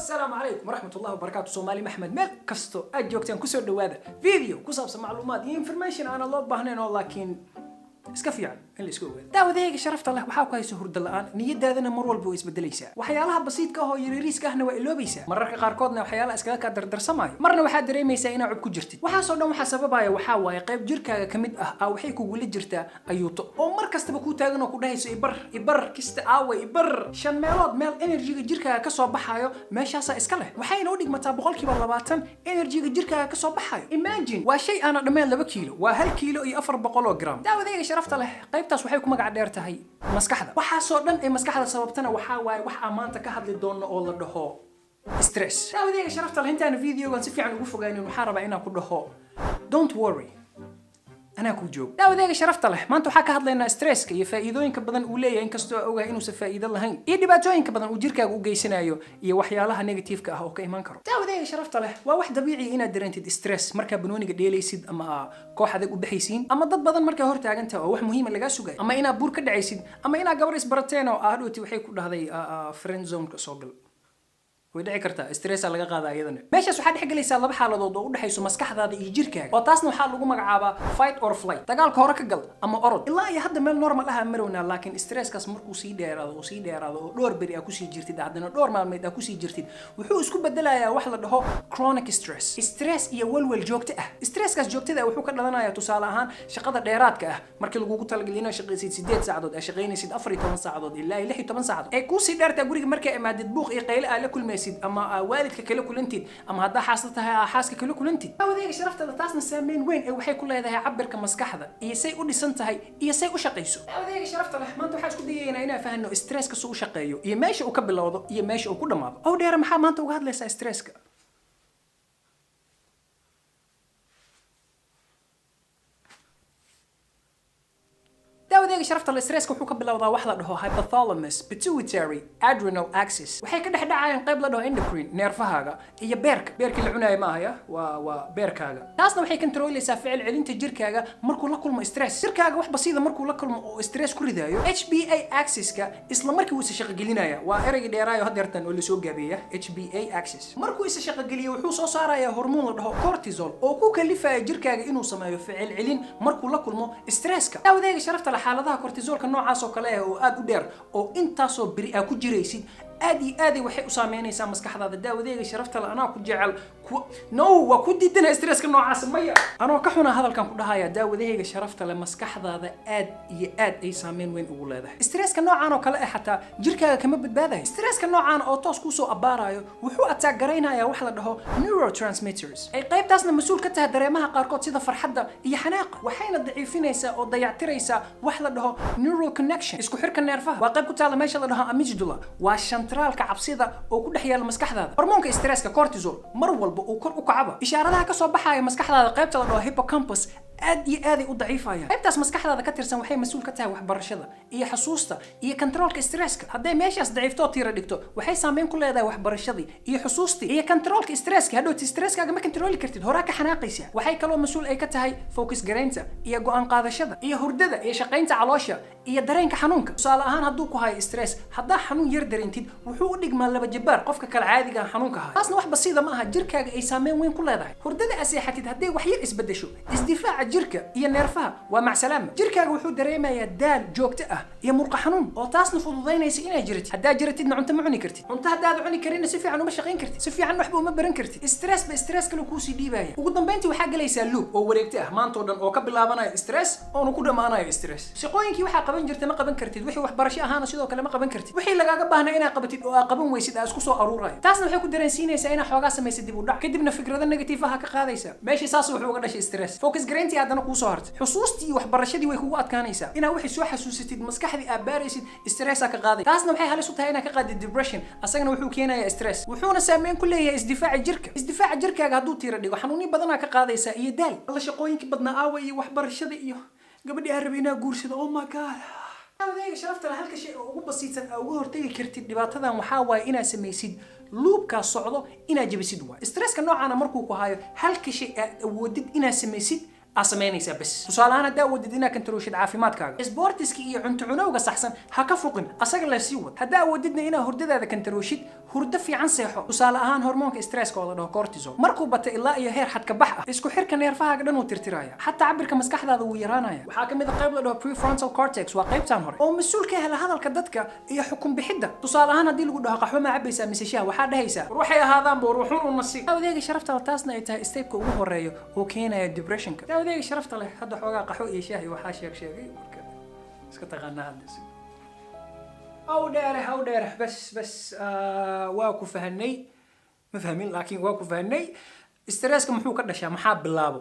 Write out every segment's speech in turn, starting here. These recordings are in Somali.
السلام عليكم ورحمة الله وبركاته. سومالي محمد ميل كستو أجوكتين كسر دواذا فيديو كسابس معلومات information أنا الله بهنين ولكن اسكفيان اللي سكوه داوديك شرفت الله waxaa ku hayso hurdo la'aan niyadaadana mar walba way isbedelaysaa waxyaalaha basiidka ah oo yariiska ahna waa iloobaysaa mararka qaarkoodna waxyaalaha iskaga ka dardarsamaayo marna waxaa dareemaysaa inaad cub ku jirtid waxaasoo dhan waxa sababaya waxaa waaye qayb jirkaaga kamid ah waxay kugu la jirtaa ayuuto oo mar kastaba ku taagan oo ku dhahayso ibar kista aaway ibar shan meelood meel energy-ga jirkaaga ka soo baxayo meeshaas iska leh waxayna u dhigmataa 20% energy-ga jirkaaga ka soo baxayo imagine waa shay aan dhameen 2 kiilo waa 1 kiilo iyo 400 gram daawadayga sharafta leh qaybtaas waxay ku magac dheer tahay maskaxda waxa soo dhan ee maskaxda sababtana waxa waaye wax amaanta ka hadli doono oo la dhaho stress daawadayga sharafta leh intaan videogan si fiican ugu fogaanin waxa rabaa inaan ku dhaho don't worry أنا كوجو. داوديك شرفت له ما أنتو حكى هذا ستريس كي فائدوين كبدن أولية إن كستو أوجه إنه سفائدة لهين. يدي باتوين كبدن وجيرك أوجي سيناريو يوحيا لها نيجاتيف كأهو كي ما نكرو. داوديك شرفت له وواحد طبيعي إنا درنتد ستريس مركب بنوني قد يليسيد أما كوح هذا وبحيسين أما ضد بدن مركب هرت عجنته أو واحد مهم اللي جالسوا جاي. أما إنا بور كده عيسيد أما إنا جبرس برتين أو أهلوتي وحي كل هذا فريند زون كسوقل. ودعي كرتا استريس على قاعدة أيضاً. ماشي واحد حق اللي يسال بحاله ضوء وده حيسو مسكح هذا يجيرك. وتاسنا حال لقوا مجعبة fight or flight. تقال كهرك الجل أما أرد. إلا يهد من نورمال لها مرونا لكن استريس كاس مركو سيدير هذا وسيدير هذا دور بري أكو سيجرتي ده عندنا دور ما ميد أكو سيجرتي. وحو اسكو بدلا يا واحد ده هو chronic stress. استريس يولول جوكته. استريس كاس جوكته ده وحو كنا لنا يا تسالهان شقدر ديرات كه. مركل لقوا تلقي لنا شقي سيد سيدات ساعدود أشقيني سيد أفريقيا 8 ساعدود إلا يلحي 8 ساعدود. أكو سيدار تقولي مركل ما تدبوخ يقيل على كل ما يسيد أما كله كلنتي أما هذا حاصلتها حاسك كله كلنتي أو ذيك شرفت تاسنا سامين وين أو حي كلها هذا عبر كمسكح هذا يسي قولي سنتهاي يسي وشقيسو أو ذيك شرفت له ما أنتو حاج كدي هنا فهنو استرس كسو شقيو يماشي وكبل وضو يماشي وكل ما أو دير محا ما أنتو هذا ليس استرس داوديك شرفت الاستريس كوحو قبل وضع واحدة له hypothalamus pituitary adrenal axis وحي كده حدا عاين قبل له endocrine نيرفها هي بيرك اللي عناية ما هي وبيرك هذا تاسنا وحي كنترول يسا فعل علين تجيرك مركو لكل ما استريس جيرك واحد بسيطة مركو لكل ما استريس كل ذايو HBA axis إسلا مركو يسا شق قلينايا وإرق ديرايو هدرتن واللي سوق جابية HBA axis مركو يسا شق قليه وحوصو صارا يا هرمون له كورتيزول أو كو كلفة جيرك إنه سمايو فعل علين مركو لكل ما استريس داوديك شرفت حالتها كورتيزولka noocaas oo kale ah oo aad u dheer oo intaas oo bari ku jiraysid aadi waxay u saameynaysaa maskaxdaada daawadeyga sharafta la anaa ku jecel waa ku diidana stresska noocaas maya anoo ka xuna hadalkan ku dhahaya daawadeyga sharafta la maskaxdaada aad iyo aad ay saameyn weyn ugu leedahay stresska noocan oo kale ah xataa jirkaaga kama badbaadayo stresska noocan oo toos ku soo abaarayo wuxuu attack gareynayaa wax la dhaho neurotransmitters ay qaybtaasna mas'uul ka tahay dareemaha qaarkood sida farxadda iyo xanaaqa waxayna daciifinaysaa oo dayactiraysaa wax la dhaho neural connection isku xirka neerfaha waa qayb ku taala meesha la dhaho amygdala waa centralka cabsida oo ku dhex yaala maskaxdaada hormoonka stresska cortisol mar walba uu kor u kacaba ishaaradaha ka soo baxaya maskaxdaada qaybta la dhaho hippocampus aad iyo aad u daciifaya qaybtaas maskaxdaada ka tirsan waxay mas'uul ka tahay waxbarashada iyo xusuusta iyo controlka stresska haday meeshaas daciifto tiira dhigto waxay saameyn ku leedahay waxbarashadii iyo xusuustii iyo controlka stresska hadhow stresskaaga ma controli kartid horaa ka xanaaqaysa waxay kaloo mas'uul ay ka tahay focus gareynta iyo go'aan qaadashada iyo hurdada iyo shaqaynta caloosha iyo dareenka xanuunka tusaale ahaan hadduu ku hayo stress haddaa xanuun yar dareentid wuxuu u dhigmaa laba jabaar qofka kale caadiga ah xanuunka haya taasna wax basiida ma aha jirkaaga ay saameyn weyn ku leedahay hurdada aseexatid hadday wax yar isbedesho isdifaaca jirka iyo neerfaha waa macsalaama jirkaaga wuxuu dareemayaa daal joogto ah iyo murqa xanuun oo taasna fududaynaysa inay jiratid haddaa jiratidna cunto ma cuni kartid cunto haddaad cuni karinna si fiican uma shaqayn kartid si fiican waxba uma baran kartid stress kale kuu sii dhiibaya ugu dambeyntii waxaa galaysaa loop oo wareegta ah maanta oo dhan oo ka bilaabanaya stress oo ku dhamaanaya stress shaqooyinkii waxaa qaban jirtay ma qaban kartid wixii waxbarasho ahaana sidoo kale ma qaban kartid wixii lagaaga baahnaa inaad qabatid oo aad qaban weysid aad isku soo aruuraya taasna waxay ku dareensiinaysaa inaad xoogaa samaysid dib u dhac kadibna fikrado negative ah ka qaadaysaa meeshii saas wuxuu uga dhashay stress focus gareyntii haddana kuu soo hartay xusuustii waxbarashadii way kugu adkaanaysaa inaad wixii soo xasuusatid maskaxdii aad baaraysid stress ka qaaday taasna waxay halis u tahay inaad ka qaadid depression asagana wuxuu keenayaa stress wuxuuna saameyn ku leeyahay isdifaaca jirkaaga hadduu tiira dhigo xanuunyo badanaa ka qaadaysaa iyo daal alla shaqooyinkii badnaa aawa iyo waxbarashada iyo gabadhii aan rabay inaa guursado oh my god daawadeyga sharafta la halka shay oo ugu basiisan oo uga hortagi kartid dhibaatadan waxaa waaye inaad samaysid loopkaas socdo inaad jabisid waay stresska noocaana markuu ku hayo halka shay aad awoodid inaad samaysid أسمينيسا بس تصالحنا دا وددنا كنتروشد عافيمات كاغا سبورتسكي iyo cunto cunowga saxsan ha ka fuqin asaga la sii wad hadaa wadidna ina hurdadaada kantaroshid hurdo fiican seexo tusaale ahaan hormoonka stresska oo la dhaho cortisol markuu bato ilaa iyo heer xad ka bax ah isku xirka neerfahaaga dhan uu tirtiraya xataa cabirka maskaxdaada wuu yaraanaya waxaa kamid ah qayb la dhaho prefrontal cortex waa qaybtan hore oo mas'uul ka ah hadalka dadka iyo xukun bixidda tusaale ahaan hadii lagu dhaho qaxwo ma cabaysaa mise shaah waxaa dhahaysaa waxay ahaadaan buu ruuxun u nasiib adeega sharafta taasna ay tahay stepka ugu horeeyo oo keenaya depressionka adeega sharafta leh hadda xoogaa qaxwo iyo shaah waxaa sheegay marka iska taqaanaa hadda أو ديره بس واكو فهني مفهمين لكن واكو فهني استرسك محو كدشا محا بلابو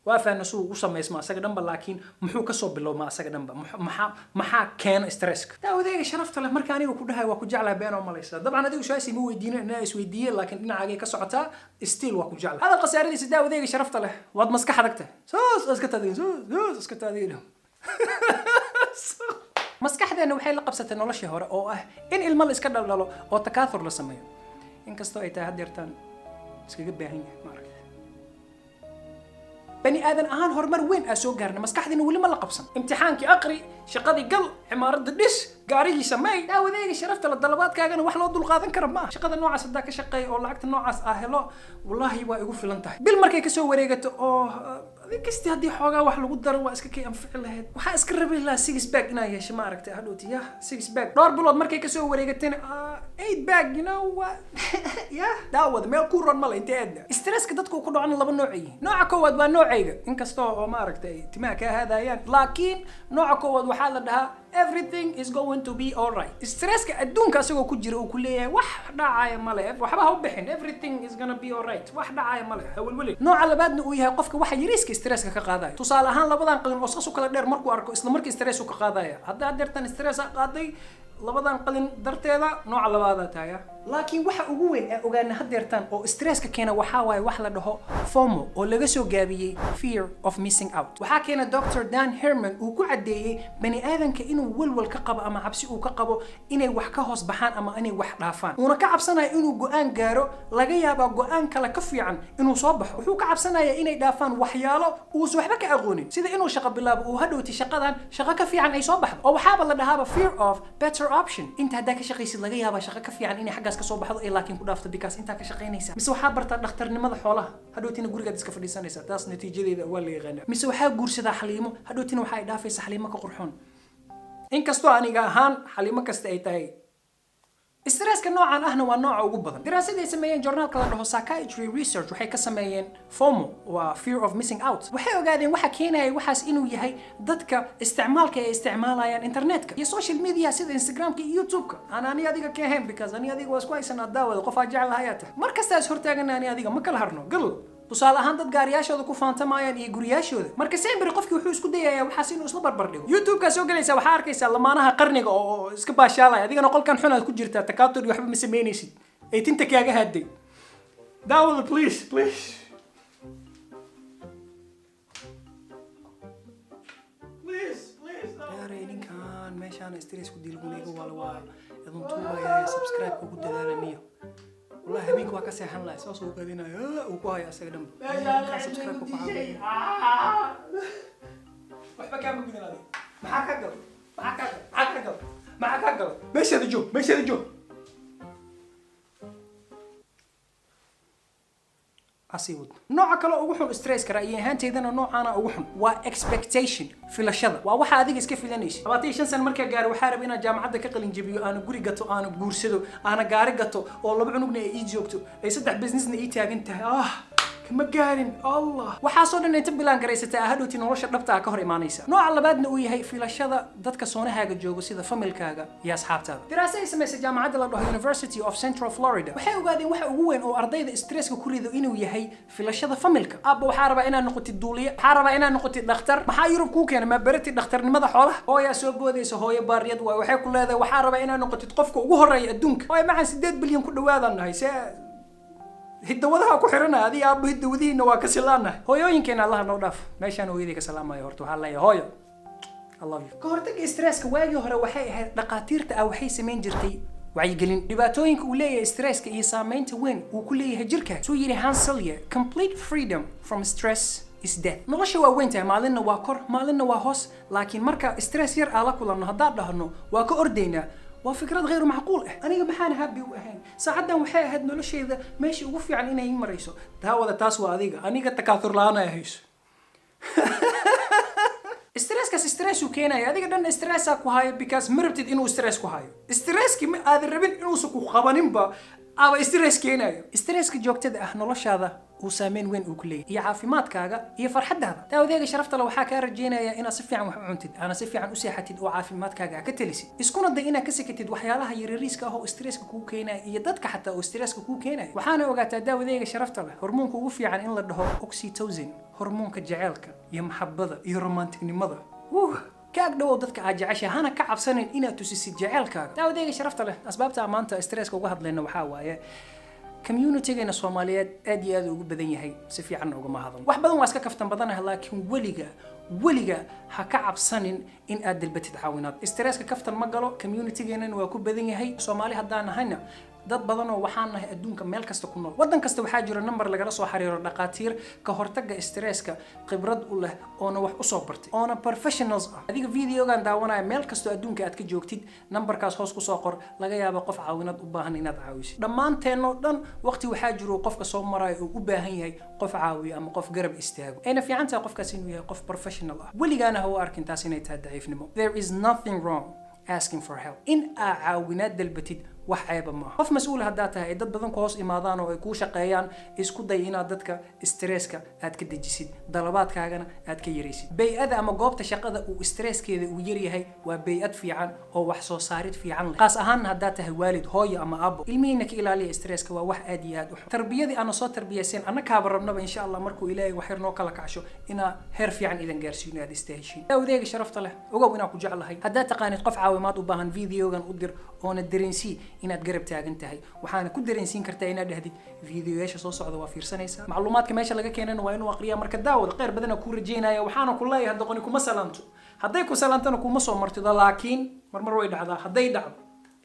وافهنا سو وسميس ما اسغ دنبا لكن محو كسو بلو ما اسغ دنبا محا كان استرسك داوديga sharafta leh marka aniga ku dhahay waa ku jeclaa been oo malaysa dabcan adigu su'aasi ma weydiina inaa is weydiiyay laakiin dhinacaaga ka socota still waa ku jeclaa hada qasaaradiisa daawadiga sharafta leh waad maskaxdagta soo iska taadin maskaxdeena waxay la qabsatay noloshii hore oo ah in ilmo la iska dhaldhalo oo takaathur la sameeyo inkastoo ay tahay hadeertaan iskaga baahan yahay maaragtay bani aadan ahaan horumar weyn aa soo gaarna maskaxdeena weli ma la qabsan imtixaankii aqri shaqadii gal cimaaradda dhis gaarigii sameey daawadeega sharafta la dalabaadkaagana wax loo dulqaadan kara ma shaqada noocaas haddaa ka shaqeey oo lacagta noocaas ah helo wallaahi waa igu filan tahay bil markay kasoo wareegato oo kasti haddii xoogaa wax lagu daro waa iska kay anfici lahayd waxaa iska rabi lahaa six bag inaa yeesho ma aragtay hadhowti yah six bag dhowr bilood markay kasoo wareegatana eight bag you know yah daawada meel ku ron male intee aadna stresska dadku ku dhacana laba nooc yihiin nooca koowaad waa noocayga inkastoo oo ma aragtay timaha kaa haadayaan laakiin nooca koowaad waxaa la dhahaa everything is going to be all right stresska adduunka asagoo ku jira uu ku leeyahay wax dhacaya male waxba ha u bixin everything is gonna be all right wax dhacaya male hawlweli nooca labaadna uu yahay qofka waxa yariiska stresska ka qaadaya tusaale ahaan labadan qalin oo saas u kala dheer markuu arko isla markii stress uu ka qaadaya hadda deertan stress qaaday labadan qalin darteeda nooca labaad tahay laakiin waxa ugu weyn ee ogaana hadeertan oo stresska keena waxa waay wax la dhaho FOMO oo laga soo gaabiyay fear of missing out waxa keena Dr. Dan Herman uu ku cadeeyay bani aadanka inuu walwal ka qabo ama cabsi uu ka qabo inay wax ka hoos baxaan ama inay wax dhaafaan una ka cabsanayo inuu go'aan gaaro laga yaabo go'aan kale ka fiican inuu soo baxo wuxuu ka cabsanayaa inay dhaafaan waxyaalo uu waxba ka aqoonin sida inuu shaqo bilaabo uu hadhowti shaqadan shaqo ka fiican ay soo baxdo oo waxaaba la dhahaa fear of better option inta hadda ka shaqaysid laga yaabo shaqo ka fiican inay xaggaas ka soo baxdo ee laakiin ku dhaafto because inta ka shaqaynaysa mise waxa bartaa dhakhtarnimada xoolaha hadhowtina guriga iska fadhiisanaysa taas natiijadeeda waa la yaqaan mise waxa guursadaa xaliimo hadhowtina waxa ay dhaafaysa xaliimo ka qurxoon inkastoo aniga ahaan xaliimo kasta ay tahay stresska noocan ahna waa nooca ugu badan daraasad ay sameeyeen journalka la dhaho psychiatry research waxay ka sameeyeen FOMO waa fear of missing out waxay ogaadeen waxa keenaya waxaas inuu yahay dadka isticmaalka ay isticmaalayaan internetka iyo social media sida Instagramka iyo YouTubeka ani adiga ka ahayn because ani adiga waa isku haysanaa daawada qof aan jecel hayata markasta is hortaagan ani adiga ma kala harno gal tusaale ahaan dad gaariyaashooda ku faantamayaan iyo guriyaashooda marka sembri qofkii wuxuu isku dayayaa waxaas inuu isla barbar dhigo YouTube-ka soo galaysa waxaa arkaysaa lamaanaha qarniga oo iska baashaalaya adigana qolkan xunaad ku jirtaa takaatur iyo waxba ma sameynaysid ay tinta kaaga haaday daawada please kan meeshaan stress ku dilgunayga waa idin tuubaya subscribe ku dadaalaniyo والله هبينك واكسي حن لا سوس وقدينا وكوهاي أسير دم سبسكرايب وكوهاي وحبا كامل قدنا هذه معاك أقل ماشي هذا جو أسيود نوع كلا أوحن ستريس كرأيين هانتيدنا نوع أنا أوحن وإكسبكتيشن في الشذا وواحد هذيك كيف لنيش أبغى شنسن مركز جار وحارب إنا جامعة كقلين جبيو أنا قري قطو أنا بورسدو أنا جاري قطو والله بعنقنا يجوكتو يصدق بزنسنا إيتاج أنت كما قارن الله وحاصل إن أنت بلان كريسة أهل وتنورش ربطها كهر إيمانيسا نوع اللي بعدنا وياي في الشذا ضدك صونها جوجو سيدا فمل كاجا يا أصحابتها دراسة اسمها جامعة University of Central Florida وحيو قاعدين وين أو أرضية ستريس كل ذو إنه وياي في الشذا فملك أبو حاربة إنا نقطة الدولية حاربة إنا نقطة الدكتور ما حيروب كوك يعني ما بريت الدكتور لماذا حوله هو يا سوبو ذي هو يا باريد وحي كل هذا وحاربة إنا نقطة قفك وهو الرأي الدنك هو مع 6 بليون كل هذا النهاية هدوودها ku xirana adii aab hidowdiina waa ka silaana hooyooyinkeena Allah noo dhaaf meeshaan hooyadii ka salaamayo horta waxa la hooyo I love you ka hortagga stresska waagii hore waxay ahayd dhaqaatiirta waxay sameyn jirtay wacyigelin dhibaatooyinka uu leeyahay stresska iyo saameynta weyn uu ku leeyahay jirka soo yiri Hans Selye complete freedom from stress is death. nolosha waa weyn tahay, maalinna waa kor, maalinna waa hoos, laakiin marka stress yar aan la kulanno haddaan dhahno waa ka ordaynaa waa fikrad غير معقول aniga maxaan happy u ahayn saacadan waxay ahayd noloshayda meeshii ugu fiican inay marayso daawada taas waa adiga aniga takaathur la'aan ay hayso stress uu keenayo adiga dhan stress ku hayo because marabtid inuu stress ku hayo stresski ma aad rabin inuu ku qabaninba aba stress keenayo stresska joogtada ah noloshaada uu saameyn weyn uu ku leeyahay iyo caafimaadkaaga iyo farxadaada daawadeega sharafta leh waxaa ka rajeenaya inaad si fiican wax u cuntid ana si fiican u seexatid oo caafimaadkaaga ka talisid iskuna day inaad ka sakatid waxyaalaha yariiska ah oo stresska ku keenaya iyo dadka xataa oo stresska ku keenaya waxaana ogaataa daawadeega sharafta leh hormoonka ugu fiican in la dhaho oxytocin hormoonka jaceylka iyo maxabada iyo romanticnimada كاك دو dadka aad jeceshahay hana ka cabsanin inaad tusisid jaceylkaaga daawadeega sharafta leh asbaabta maanta stresska uga hadlayna waxa waaye community-geena Soomaaliyeed aad iyo aad ugu badan yahay si fiican uga ma hadan wax badan waa iska kaftan badanahay laakiin weliga ha ka cabsanin in aad dalbatid caawinaad stresska kaftan ma galo community-geena waa ku badan yahay Soomaali haddaan nahayna dad badan oo waxaan nahay adduunka meel kasta ku nool wadan kasta waxaa jira number lagala soo xiriiro dhaqaatiir ka hortagga stresska khibrad u leh oo wax u soo bartay oo professionals ah adiga videogan daawanaya meel kasta adduunka aad ka joogtid numberkaas hoos ku soo qor laga yaabo qof caawinad u baahan inaad caawisid dhammaanteeno dhan waqti waxaa jiro qofka soo maray oo u baahan yahay qof caawiyo ama qof garab istaago ayna fiican tahay qofkaas inuu yahay qof professional ah weligaana ha u arkin taas inay tahay daciifnimo there is nothing wrong asking for help in caawinaad dalbatid wax ayba ma qof mas'uul hadaa tahay dad badan ku hoos imaadaan oo ay ku shaqeeyaan isku day inaad dadka stresska aad ka dejisid dalabaadkaagana aad ka yareysid bay'ada ama goobta shaqada uu stresskeeda uu yar yahay waa bay'ad fiican oo wax soo saarid fiican leh qaas ahaan hadaa tahay waalid hooyo ama aabo ilmihiina ka ilaaliya stresska waa wax aad iyo aad u xun tarbiyadii aan soo tarbiyaysan annaka barabnaba insha Allah markuu ilaahay wax yar noo kala kacsho ina heer fiican idan gaarsiino aad istaaheshin dawdeega sharafta leh ogow inaan ku jeclahay hadaa taqaanid qof caawimaad u baahan videogan u dir oo na dareensi inaad garab taagan tahay waxaana ku dareensiin kartaa inaad dhahdid fiidiyoyaasha soo socda waa fiirsanaysaa macluumaadka meesha laga keenana waa inuu aqriyaa marka daawada qeyr badan ku rajeynaya waxaana ku leeyahay doqoni kuma salaanto hadday ku salaantana kuma soo martido laakiin marmar way dhacdaa hadday dhacdo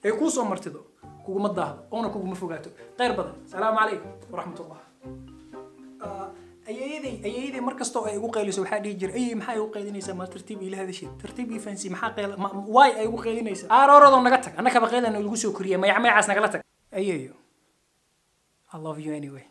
ay ku soo martido kuguma daahdo oona kuguma fogaato qeyr badan salaamu calaykum waraxmatullah ayayday markasto ay ugu qayliso waxa dhigi jiray ayay maxay ugu qaylinaysaa ma tartiib ilaahada shid tartiib ii fancy maxaa qayl way ay ugu qaylinaysaa aarorado naga tag annaka ba qaylan lagu soo koriyay magacaas naga la tag ayayo I love you anyway